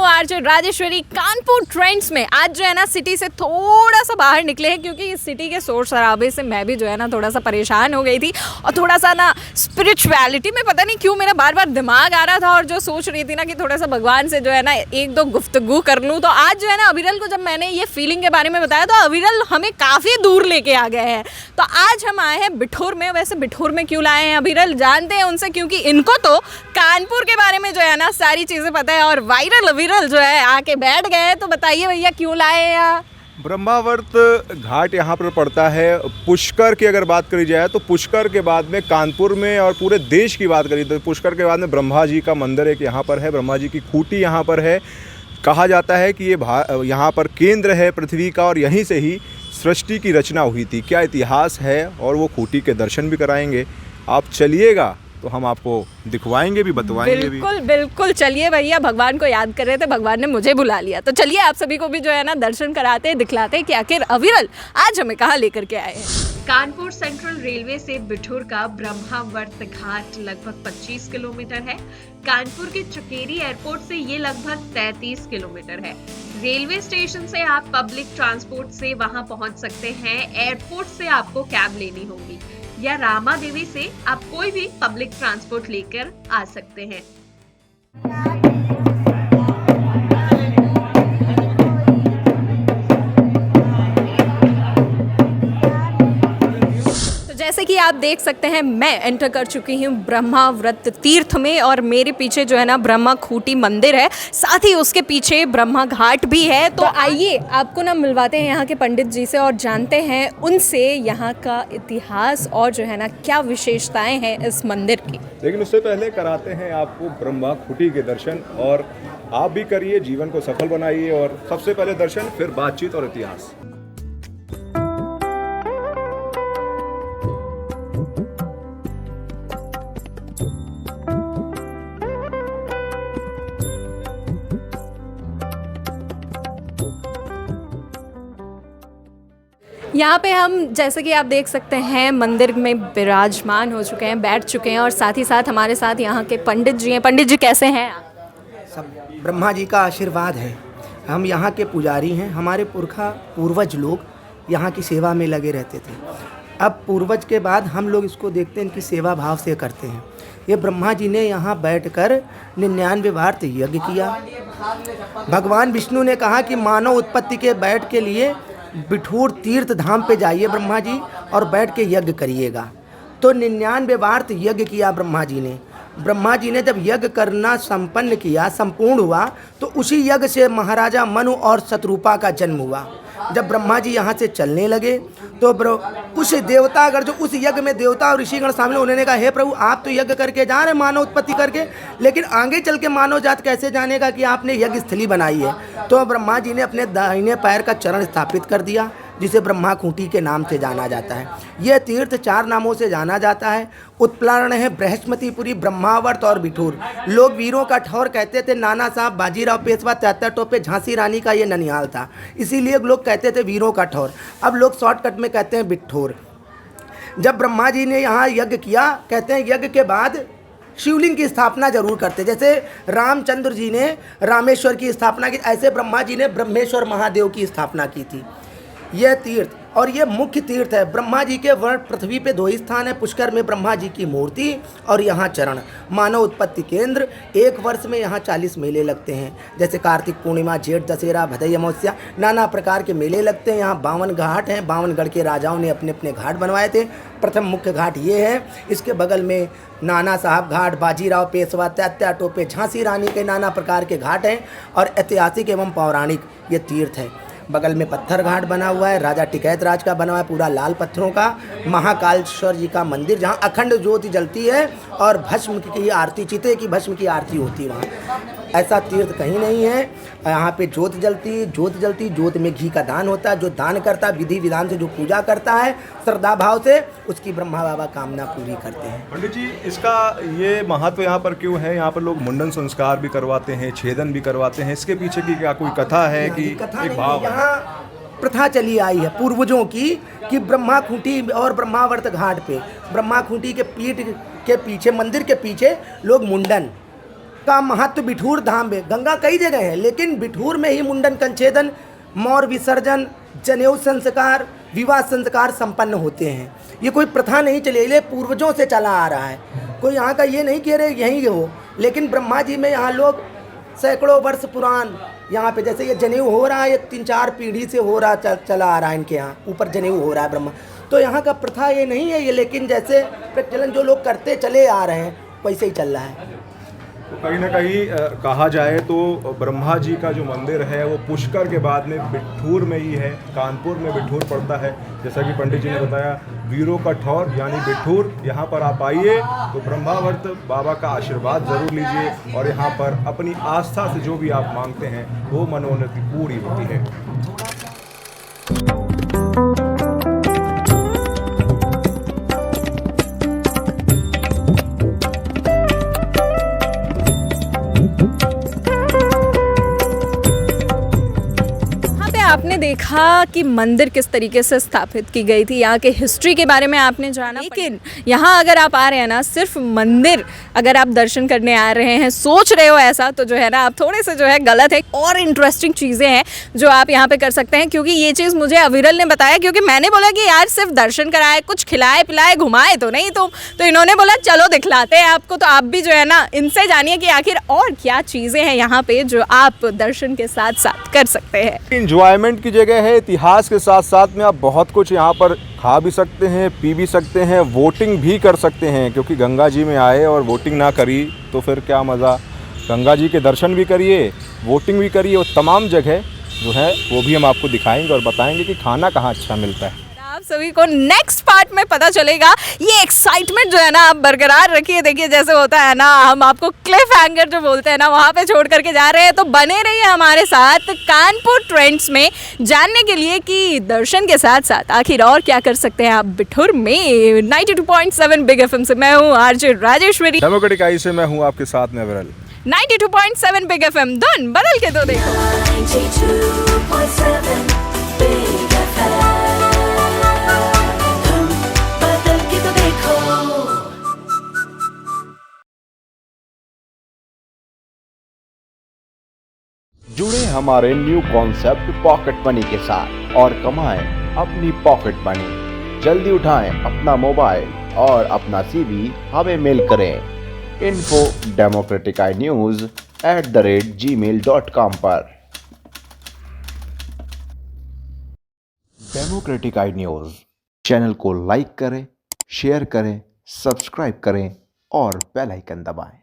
RJ Rajeshwari Kanpur trends में आज जो है ना सिटी से थोड़ा सा बाहर निकले हैं, क्योंकि इस सिटी के शोर शराबे से मैं भी जो है ना थोड़ा सा परेशान हो गई थी और थोड़ा सा ना स्पिरिचुअलिटी में पता नहीं क्यों मेरा बार बार दिमाग आ रहा था और जो सोच रही थी ना कि थोड़ा सा भगवान से जो है ना एक दो गुफ्तगू कर लूँ। तो आज जो है ना अविरल को जब मैंने ये फीलिंग के बारे में बताया तो अविरल हमें काफ़ी दूर लेके आ गए हैं। तो आज हम आए हैं बिठूर में। वैसे बिठूर में क्यों लाए हैं अविरल जानते हैं उनसे, क्योंकि इनको तो कानपुर के बारे में जो है ना सारी चीज़ें पता है और वायरल अविरल जो है आके बैठ गए हैं। तो बताइए भैया क्यों लाए हैं यहाँ? ब्रह्मावर्त घाट यहाँ पर पड़ता है। पुष्कर की अगर बात करी जाए तो पुष्कर के बाद में कानपुर में और पूरे देश की बात करी तो पुष्कर के बाद में ब्रह्मा जी का मंदिर एक यहाँ पर है। ब्रह्मा जी की खूंटी यहाँ पर है। कहा जाता है कि ये यहाँ पर केंद्र है पृथ्वी का और यहीं से ही सृष्टि की रचना हुई थी। क्या इतिहास है और वो खूंटी के दर्शन भी कराएंगे। आप चलिएगा तो हम आपको दिखवाएंगे भी, बतवाएंगे भी। बिल्कुल बिल्कुल, चलिए भैया। भगवान को याद कर रहे थे, भगवान ने मुझे बुला लिया। तो चलिए आप सभी को भी जो है ना दर्शन कराते हैं, दिखलाते हैं कि आखिर अविरल आज हमें कहाँ लेकर के आए हैं। कानपुर सेंट्रल रेलवे से बिठूर का ब्रह्मावर्त घाट लगभग 25 किलोमीटर है। कानपुर के चकेरी एयरपोर्ट से ये लगभग 33 किलोमीटर है। रेलवे स्टेशन से आप पब्लिक ट्रांसपोर्ट से वहां पहुंच सकते हैं। एयरपोर्ट से आपको कैब लेनी होगी या रामा देवी से आप कोई भी पब्लिक ट्रांसपोर्ट लेकर आ सकते हैं। जैसे कि आप देख सकते हैं मैं एंटर कर चुकी हूँ ब्रह्मावर्त तीर्थ में और मेरे पीछे जो है ना ब्रह्मा खूंटी मंदिर है, साथ ही उसके पीछे ब्रह्मा घाट भी है। तो आइए आपको ना मिलवाते हैं यहाँ के पंडित जी से और जानते हैं उनसे यहाँ का इतिहास और जो है ना क्या विशेषताएं हैं इस मंदिर की। लेकिन उससे पहले कराते हैं आपको ब्रह्मा खूंटी के दर्शन और आप भी करिए, जीवन को सफल बनाइए। और सबसे पहले दर्शन, फिर बातचीत और इतिहास। यहाँ पे हम जैसे कि आप देख सकते हैं मंदिर में विराजमान हो चुके हैं, बैठ चुके हैं और साथ ही साथ हमारे साथ यहाँ के पंडित जी हैं। पंडित जी कैसे हैं आप? सब ब्रह्मा जी का आशीर्वाद है। हम यहाँ के पुजारी हैं। हमारे पूर्वज लोग यहाँ की सेवा में लगे रहते थे। अब पूर्वज के बाद हम लोग इसको देखते हैं, इनकी सेवा भाव से करते हैं। ये ब्रह्मा जी ने यहाँ बैठकर 99 बार यज्ञ किया। भगवान विष्णु ने कहा कि मानव उत्पत्ति के बैठ के लिए बिठूर तीर्थ धाम पे जाइए ब्रह्मा जी और बैठ के यज्ञ करिएगा। तो 99 बार यज्ञ किया ब्रह्मा जी ने। ब्रह्मा जी ने जब यज्ञ करना संपन्न किया, संपूर्ण हुआ, तो उसी यज्ञ से महाराजा मनु और शत्रुपा का जन्म हुआ। जब ब्रह्मा जी यहाँ से चलने लगे तो उस देवतागण जो उस यज्ञ में देवता और ऋषिगण शामिल, उन्होंने कहा हे प्रभु आप तो यज्ञ करके जा रहे मानव उत्पत्ति करके, लेकिन आगे चल के मानव जात कैसे जानेगा कि आपने यज्ञ स्थली बनाई है। तो ब्रह्मा जी ने अपने दाहिने पैर का चरण स्थापित कर दिया, जिसे ब्रह्मा खूंटी के नाम से जाना जाता है। यह तीर्थ 4 नामों से जाना जाता है। उत्प्लारण है, बृहस्पतिपुरी, ब्रह्मावर्त और बिठूर। लोग वीरों का ठौर कहते थे। नाना साहब, बाजीराव पेशवा, 73 टोपे, झांसी रानी का ये ननिहाल था, इसीलिए लोग कहते थे वीरों का ठौर। अब लोग शॉर्टकट में कहते हैं बिठूर। जब ब्रह्मा जी ने यहाँ यज्ञ किया, कहते हैं यज्ञ के बाद शिवलिंग की स्थापना जरूर करते। जैसे रामचंद्र जी ने रामेश्वर की स्थापना की, ऐसे ब्रह्मा जी ने ब्रह्मेश्वर महादेव की स्थापना की थी। यह तीर्थ और ये मुख्य तीर्थ है। ब्रह्मा जी के वर्ण पृथ्वी पे 2 ही स्थान है। पुष्कर में ब्रह्मा जी की मूर्ति और यहाँ चरण। मानव उत्पत्ति केंद्र। एक वर्ष में यहाँ 40 मेले लगते हैं, जैसे कार्तिक पूर्णिमा, जेठ दशहरा, भदई अमावस्या, नाना प्रकार के मेले लगते हैं। यहाँ 52 घाट हैं। 52 गढ़ के राजाओं ने अपने अपने घाट बनवाए थे। प्रथम मुख्य घाट ये है। इसके बगल में नाना साहब घाट, बाजीराव पेशवा, 73 टोपे, झांसी रानी के नाना प्रकार के घाट हैं। और ऐतिहासिक एवं पौराणिक ये तीर्थ है। बगल में पत्थर घाट बना हुआ है, राजा टिकैत राज का बना हुआ है, पूरा लाल पत्थरों का। महाकालेश्वर जी का मंदिर, जहाँ अखंड ज्योति जलती है और भस्म की आरती, चिते की भस्म की आरती होती है। वहाँ ऐसा तीर्थ कहीं नहीं है। यहाँ पे ज्योत जलती, ज्योत में घी का दान होता है। जो दान करता है, विधि विधान से जो पूजा करता है श्रद्धा भाव से, उसकी ब्रह्मा बाबा कामना पूरी करते हैं। पंडित जी, इसका ये महत्व यहाँ पर क्यों है? यहाँ पर लोग मुंडन संस्कार भी करवाते हैं, छेदन भी करवाते हैं। इसके पीछे की क्या कोई कथा है कि एक भाव? यहाँ प्रथा चली आई है पूर्वजों की कि ब्रह्मा खूंटी और ब्रह्मावर्त घाट पे, ब्रह्मा खूंटी के पीठ के पीछे, मंदिर के पीछे लोग मुंडन का महत्व बिठूर धाम में, गंगा कई जगह है लेकिन बिठूर में ही मुंडन कंछेदन, मौर विसर्जन, जनेऊ संस्कार, विवाह संस्कार संपन्न होते हैं। ये कोई प्रथा नहीं चली, ये पूर्वजों से चला आ रहा है। कोई यहाँ का ये नहीं कह रहे यहीं हो, लेकिन ब्रह्मा जी में यहाँ लोग सैकड़ों वर्ष पुरान यहाँ पे जैसे ये जनेऊ हो रहा है, ये 3-4 पीढ़ी से हो रहा चला आ रहा है। इनके यहाँ ऊपर जनेऊ हो रहा है ब्रह्मा, तो यहाँ का प्रथा ये नहीं है ये, लेकिन जैसे प्रचलन जो लोग करते चले आ रहे हैं वैसे ही चल रहा है। तो कहीं ना कहीं कहा जाए तो ब्रह्मा जी का जो मंदिर है वो पुष्कर के बाद में बिठूर में ही है, कानपुर में बिठूर पड़ता है। जैसा कि पंडित जी ने बताया, वीरों का ठौर यानी बिठूर, यहाँ पर आप आइए तो ब्रह्मावर्त बाबा का आशीर्वाद ज़रूर लीजिए और यहाँ पर अपनी आस्था से जो भी आप मांगते हैं वो मनोन्नति पूरी होती है। आपने देखा कि मंदिर किस तरीके से स्थापित की गई थी, यहाँ के हिस्ट्री के बारे में आपने जाना। लेकिन यहाँ अगर आप आ रहे हैं ना, सिर्फ मंदिर अगर आप दर्शन करने आ रहे हैं, सोच रहे हो ऐसा, तो जो है ना आप थोड़े से जो है गलत है। और इंटरेस्टिंग चीज़ें हैं जो आप यहाँ पे कर सकते हैं, क्योंकि ये चीज़ मुझे अविरल ने बताया। क्योंकि मैंने बोला कि यार सिर्फ दर्शन कराए, कुछ खिलाए पिलाए घुमाए तो नहीं तुम, तो इन्होंने बोला चलो दिखलाते हैं आपको। तो आप भी जो है ना इनसे जानिए कि आखिर और क्या चीज़ें हैं यहाँ पे जो आप दर्शन के साथ साथ कर सकते हैं। इंजॉयमेंट की जगह है, इतिहास के साथ साथ में आप बहुत कुछ यहाँ पर खा भी सकते हैं, पी भी सकते हैं, वोटिंग भी कर सकते हैं। क्योंकि गंगा जी में आए और वोटिंग ना करी तो फिर क्या मज़ा। गंगा जी के दर्शन भी करिए, वोटिंग भी करिए, और तमाम जगह जो है वो भी हम आपको दिखाएंगे और बताएंगे कि खाना कहाँ अच्छा मिलता है। आप सभी को नेक्स्ट पार्ट में पता चलेगा। ये एक्साइटमेंट जो है ना आप बरकरार रखिए। देखिए जैसे होता है ना, हम आपको क्लिफ हैंगर जो बोलते हैं ना वहाँ पे छोड़ करके जा रहे हैं, तो बने रहिए हमारे साथ कानपुर ट्रेंड्स में जानने के लिए कि दर्शन के साथ साथ आखिर और क्या कर सकते हैं आप बिठूर में। 92.7 बिग एफएम से मैं हूँ आरजे राजेश्वरी, डेमोक्रेटिक आई से मैं हूँ आपके साथ में अविरल। 92.7 बिग एफएम, धुन बदल के तो देखो। 92.7 बिग एफएम, धुन बदल के तो देखो। जुड़े हमारे न्यू कॉन्सेप्ट पॉकेट मनी के साथ और कमाएं अपनी पॉकेट मनी। जल्दी उठाएं अपना मोबाइल और अपना CV हमें मेल करें info@democraticnews@gmail.com पर। डेमोक्रेटिक आई न्यूज़ चैनल को लाइक करें, शेयर करें, सब्सक्राइब करें और बेल आइकन दबाएं।